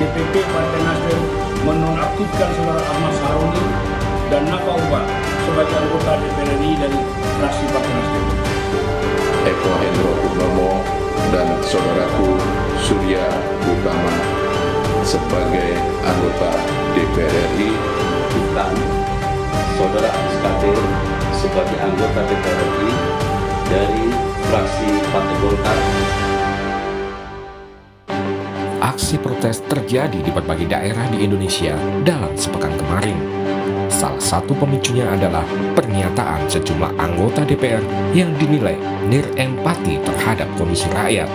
DPP Partai Nasdem menonaktifkan Saudara Ahmad Sahroni dan Nafa Urbah sebagai anggota DPR RI dari fraksi Partai Nasdem. Eko Hendro Purnomo dan saudaraku Surya Utama sebagai anggota DPR RI. Dan saudara Agus Kadir sebagai anggota DPR RI dari fraksi Partai Golkar. Aksi protes terjadi di berbagai daerah di Indonesia dalam sepekan kemarin. Salah satu pemicunya adalah pernyataan sejumlah anggota DPR yang dinilai nirempati terhadap kondisi rakyat.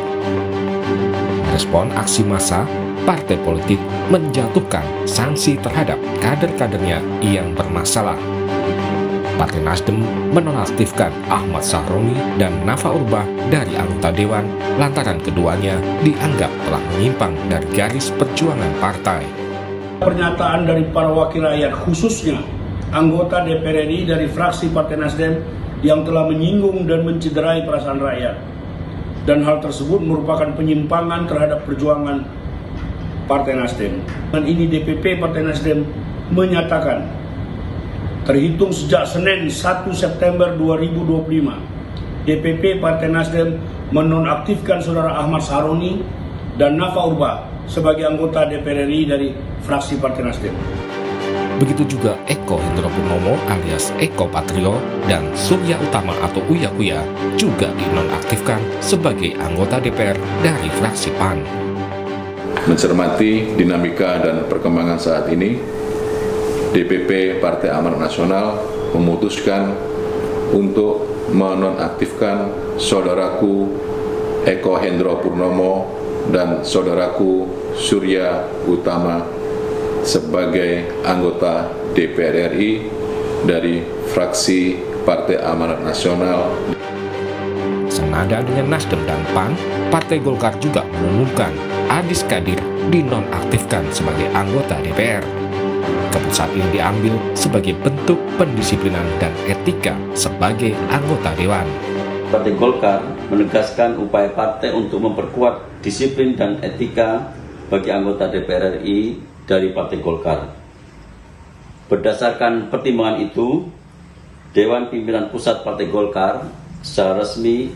Merespon aksi massa, partai politik menjatuhkan sanksi terhadap kader-kadernya yang bermasalah. Partai Nasdem menonaktifkan Ahmad Sahroni dan Nafa Urbah dari anggota Dewan lantaran keduanya dianggap telah menyimpang dari garis perjuangan partai. Pernyataan dari para wakil rakyat, khususnya anggota DPR RI dari fraksi Partai Nasdem yang telah menyinggung dan mencederai perasaan rakyat. Dan hal tersebut merupakan penyimpangan terhadap perjuangan Partai Nasdem. Dan ini DPP Partai Nasdem menyatakan, terhitung sejak Senin 1 September 2025, DPP Partai Nasdem menonaktifkan Saudara Ahmad Sahroni dan Nafa Urbah sebagai anggota DPR RI dari fraksi Partai Nasdem. Begitu juga Eko Hendro Purnomo alias Eko Patrio dan Surya Utama atau Uya Kuya juga dinonaktifkan sebagai anggota DPR dari fraksi PAN. Mencermati dinamika dan perkembangan saat ini, DPP Partai Amanat Nasional memutuskan untuk menonaktifkan saudaraku Eko Hendro Purnomo dan saudaraku Surya Utama sebagai anggota DPR RI dari fraksi Partai Amanat Nasional. Senada dengan Nasdem dan PAN, Partai Golkar juga mengumumkan Adis Kadir dinonaktifkan sebagai anggota DPR. Keputusan ini diambil sebagai bentuk pendisiplinan dan etika sebagai anggota Dewan. Partai Golkar menegaskan upaya partai untuk memperkuat disiplin dan etika bagi anggota DPR RI dari Partai Golkar. Berdasarkan pertimbangan itu, Dewan Pimpinan Pusat Partai Golkar secara resmi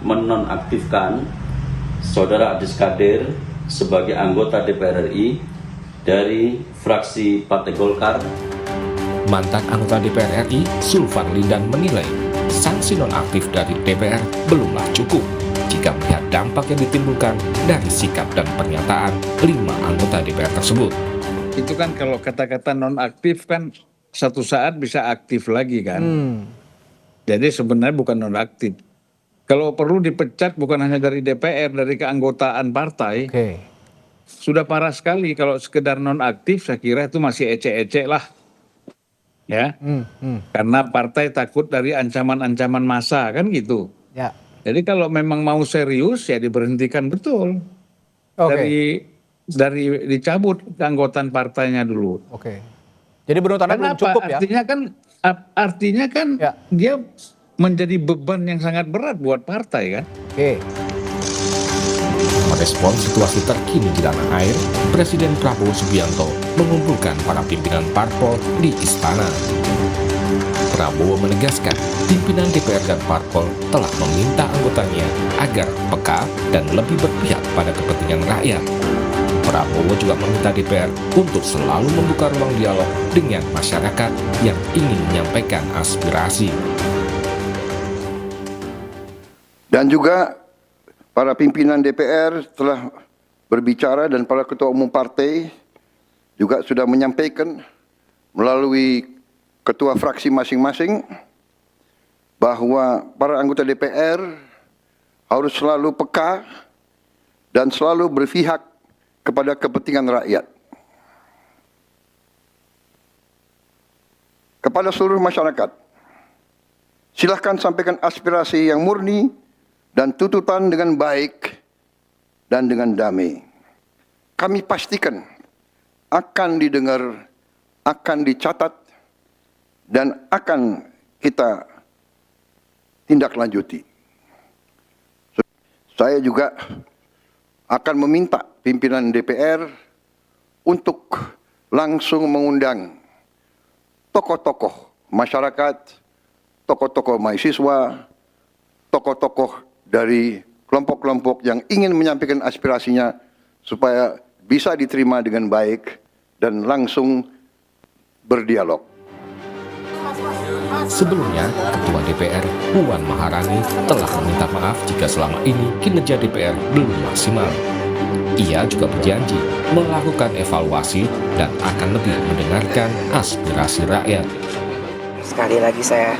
menonaktifkan Saudara Adis Kadir sebagai anggota DPR RI dari fraksi Partai Golkar. Mantan anggota DPR RI, Sulfan Lindan menilai sanksi nonaktif dari DPR belumlah cukup jika melihat dampak yang ditimbulkan dari sikap dan pernyataan 5 anggota DPR tersebut. Itu kan kalau kata-kata nonaktif kan satu saat bisa aktif lagi kan. Jadi sebenarnya bukan nonaktif. Kalau perlu dipecat bukan hanya dari DPR, dari keanggotaan partai. Sudah parah sekali kalau sekedar nonaktif, saya kira itu masih ecek-ecek lah. Ya. Karena partai takut dari ancaman-ancaman massa kan gitu. Ya. Jadi kalau memang mau serius ya diberhentikan betul. Dari dicabut keanggotaan partainya dulu. Jadi menurut Anda belum cukup ya? Artinya kan Ya. dia menjadi beban yang sangat berat buat partai kan. Merespon situasi terkini di tanah air, Presiden Prabowo Subianto mengumpulkan para pimpinan parpol di istana. Prabowo menegaskan pimpinan DPR dan parpol telah meminta anggotanya agar peka dan lebih berpihak pada kepentingan rakyat. Prabowo juga meminta DPR untuk selalu membuka ruang dialog dengan masyarakat yang ingin menyampaikan aspirasi. Dan juga para pimpinan DPR telah berbicara dan para ketua umum partai juga sudah menyampaikan melalui ketua fraksi masing-masing bahwa para anggota DPR harus selalu peka dan selalu berpihak kepada kepentingan rakyat. Kepada seluruh masyarakat, silahkan sampaikan aspirasi yang murni dan tuntutan dengan baik dan dengan damai. Kami pastikan akan didengar, akan dicatat, dan akan kita tindak lanjuti. Saya juga akan meminta pimpinan DPR untuk langsung mengundang tokoh-tokoh masyarakat, tokoh-tokoh mahasiswa, tokoh-tokoh dari kelompok-kelompok yang ingin menyampaikan aspirasinya supaya bisa diterima dengan baik dan langsung berdialog. Sebelumnya, Ketua DPR Puan Maharani telah meminta maaf jika selama ini kinerja DPR belum maksimal. Ia juga berjanji melakukan evaluasi dan akan lebih mendengarkan aspirasi rakyat. Sekali lagi saya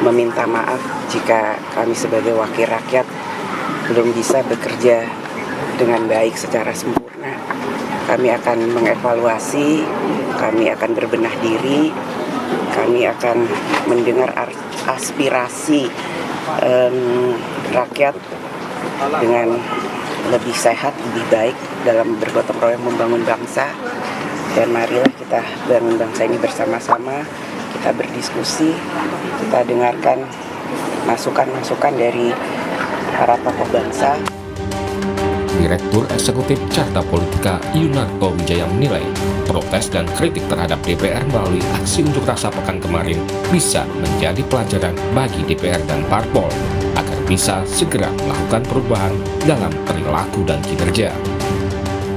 meminta maaf jika kami sebagai wakil rakyat belum bisa bekerja dengan baik secara sempurna. Kami akan mengevaluasi, kami akan berbenah diri, kami akan mendengar aspirasi rakyat dengan lebih sehat, lebih baik dalam bergotong royong membangun bangsa. Dan marilah kita bangun bangsa ini bersama-sama, kita berdiskusi, kita dengarkan masukan-masukan dari para tokoh bangsa. Direktur Eksekutif Carta Politika Yunarto Wijaya menilai protes dan kritik terhadap DPR melalui aksi unjuk rasa pekan kemarin bisa menjadi pelajaran bagi DPR dan parpol agar bisa segera melakukan perubahan dalam perilaku dan kinerja.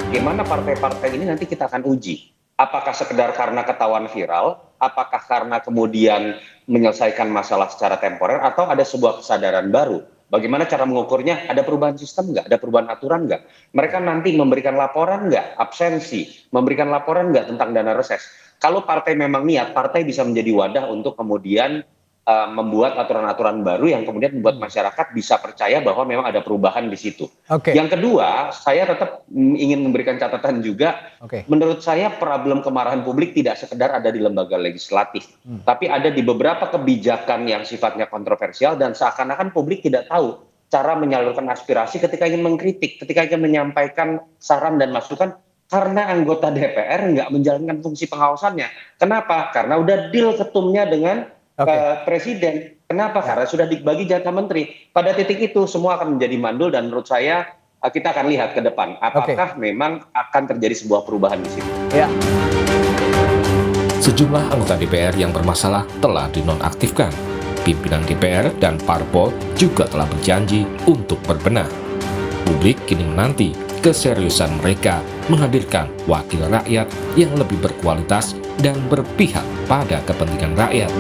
Bagaimana partai-partai ini nanti kita akan uji. Apakah sekedar karena ketahuan viral, apakah karena kemudian menyelesaikan masalah secara temporer, atau ada sebuah kesadaran baru. Bagaimana cara mengukurnya? Ada perubahan sistem nggak? Ada perubahan aturan nggak? Mereka nanti memberikan laporan nggak? Absensi, memberikan laporan nggak tentang dana reses? Kalau partai memang niat, partai bisa menjadi wadah untuk kemudian membuat aturan-aturan baru yang kemudian membuat masyarakat bisa percaya bahwa memang ada perubahan di situ. Yang kedua, saya tetap ingin memberikan catatan juga. Menurut saya problem kemarahan publik tidak sekedar ada di lembaga legislatif, tapi ada di beberapa kebijakan yang sifatnya kontroversial dan seakan-akan publik tidak tahu cara menyalurkan aspirasi ketika ingin mengkritik, ketika ingin menyampaikan saran dan masukan. Karena anggota DPR nggak menjalankan fungsi pengawasannya. Kenapa? Karena udah deal ketumnya dengan Presiden. Kenapa? Karena sudah dibagi jatah menteri. Pada titik itu semua akan menjadi mandul dan menurut saya kita akan lihat ke depan apakah memang akan terjadi sebuah perubahan di situ. Sejumlah anggota DPR yang bermasalah telah dinonaktifkan. Pimpinan DPR dan parpol juga telah berjanji untuk berbenah. Publik kini menanti keseriusan mereka menghadirkan wakil rakyat yang lebih berkualitas dan berpihak pada kepentingan rakyat.